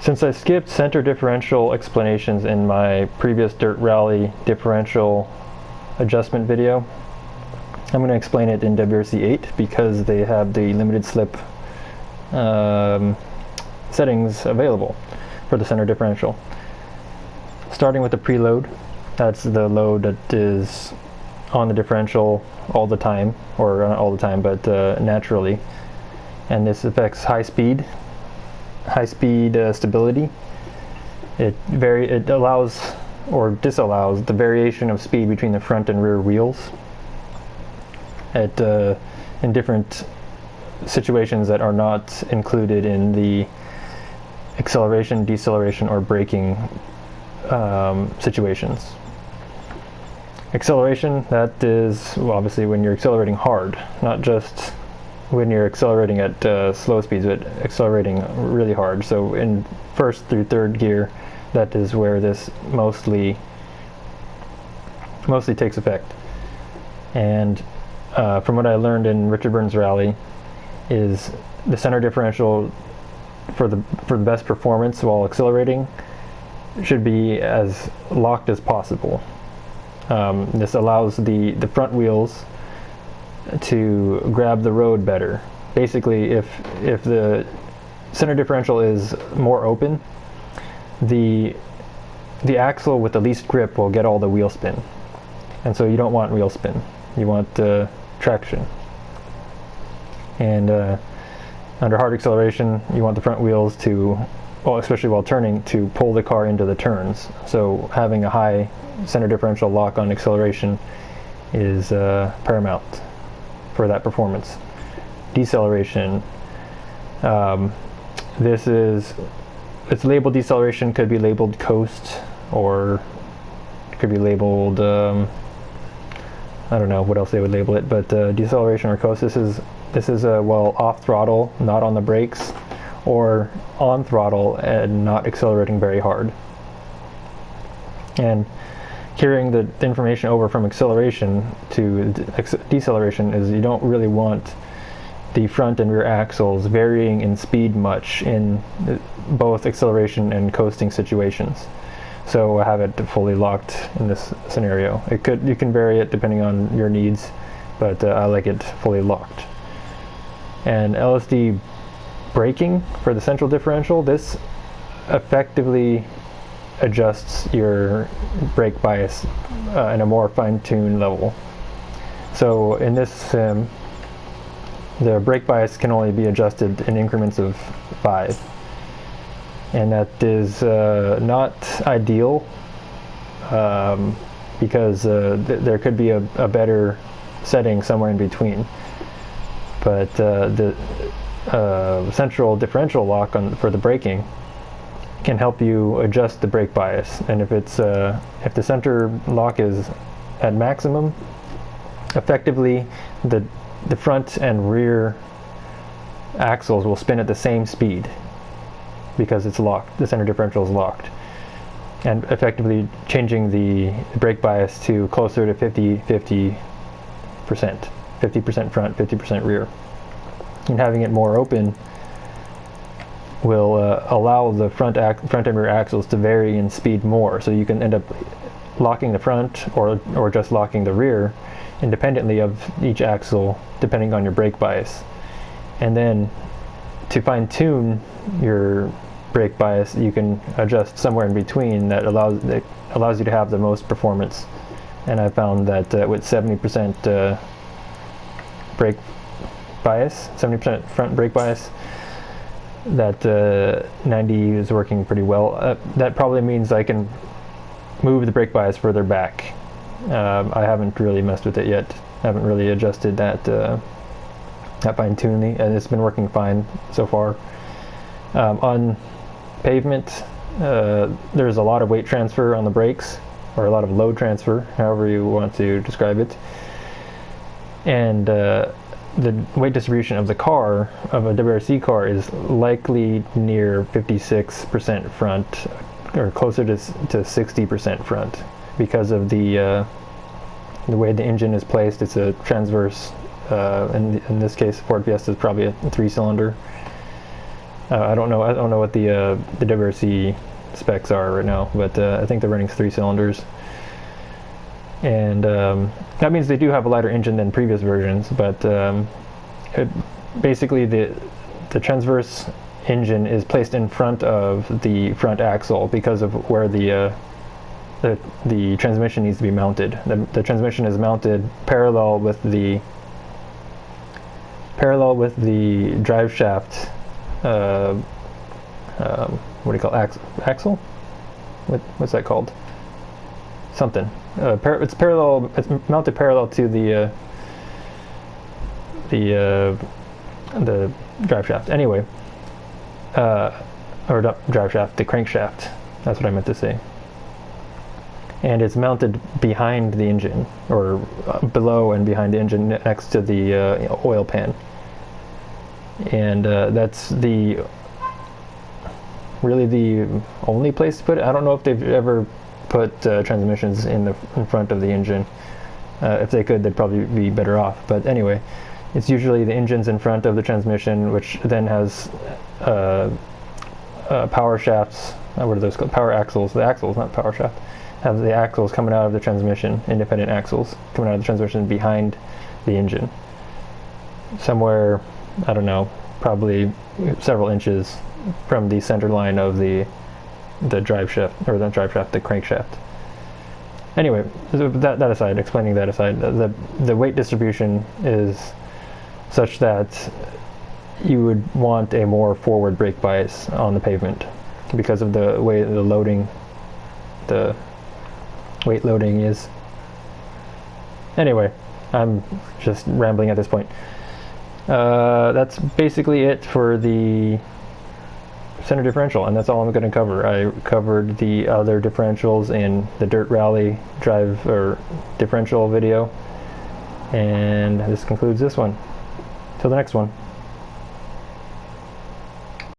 Since I skipped center differential explanations in my previous Dirt Rally differential adjustment video, I'm going to explain it in WRC 8 because they have the limited slip settings available for the center differential. Starting with the preload, that's the load that is on the differential all the time, or not all the time, but naturally. And this affects high speed stability. It allows or disallows the variation of speed between the front and rear wheels in different situations that are not included in the acceleration, deceleration, or braking situations. Acceleration, that is obviously when you're accelerating hard, not just when you're accelerating at slow speeds, but accelerating really hard. So in first through third gear, that is where this mostly takes effect. And from what I learned in Richard Burns Rally, is the center differential for the best performance while accelerating should be as locked as possible. This allows the front wheels to grab the road better. Basically, if the center differential is more open, the axle with the least grip will get all the wheel spin, and so you don't want wheel spin. You want traction. And under hard acceleration, you want the front wheels to, well, especially while turning, to pull the car into the turns. So having a high center differential lock on acceleration is paramount for that performance. Deceleration. It's labeled deceleration, could be labeled coast, or it could be labeled, I don't know what else they would label it, but deceleration or coast, this is well, off throttle, not on the brakes, or on throttle and not accelerating very hard. And carrying the information over from acceleration to deceleration is you don't really want the front and rear axles varying in speed much in both acceleration and coasting situations. So I have it fully locked in this scenario. You can vary it depending on your needs, but I like it fully locked. And Lsd Braking for the central differential, this effectively adjusts your brake bias in a more fine-tuned level. So in this sim, the brake bias can only be adjusted in increments of 5. And that is not ideal because there could be a better setting somewhere in between. But the central differential lock for the braking can help you adjust the brake bias. And if the center lock is at maximum, effectively the front and rear axles will spin at the same speed because it's locked. The center differential is locked, and effectively changing the brake bias to closer to 50% front, 50% rear. And having it more open will allow the front and rear axles to vary in speed more, so you can end up locking the front or just locking the rear independently of each axle depending on your brake bias. And then to fine-tune your brake bias, you can adjust somewhere in between that allows you to have the most performance. And I found that with 70% brake bias, 70% front brake bias, that 90 is working pretty well. That probably means I can move the brake bias further back. I haven't really messed with it yet. I haven't really adjusted that fine-tuning, and it's been working fine so far. On pavement, there's a lot of weight transfer on the brakes, or a lot of load transfer, however you want to describe it. And the weight distribution of the car, of a WRC car, is likely near 56% front, or closer to 60% front, because of the way the engine is placed. It's a transverse. In this case, Ford Fiesta is probably a 3-cylinder, I don't know what the WRC specs are right now, but I think they're running 3 cylinders. And that means they do have a lighter engine than previous versions, but basically the transverse engine is placed in front of the front axle because of where the transmission needs to be mounted. The transmission is mounted parallel with the drive shaft. What do you call axle? What's that called? Something. It's parallel. It's mounted parallel to the drive shaft. Anyway, or not drive shaft, the crankshaft. That's what I meant to say. And it's mounted behind the engine, or below and behind the engine, next to the oil pan. And that's really the only place to put it. I don't know if they've ever put transmissions in front of the engine. If they could, they'd probably be better off. But anyway, it's usually the engine's in front of the transmission, which then has power shafts. What are those called? Power axles. The axles, not power shaft. Have the axles coming out of the transmission, independent axles coming out of the transmission behind the engine. Somewhere, I don't know, probably several inches from the center line of the drive shaft, or the drive shaft, the crankshaft. Anyway, that aside, explaining that aside, the weight distribution is such that you would want a more forward brake bias on the pavement because of the way the weight loading is. Anyway, I'm just rambling at this point. That's basically it for the center differential, and that's all I'm going to cover. I covered the other differentials in the Dirt Rally drive or differential video, and this concludes this one. Till the next one.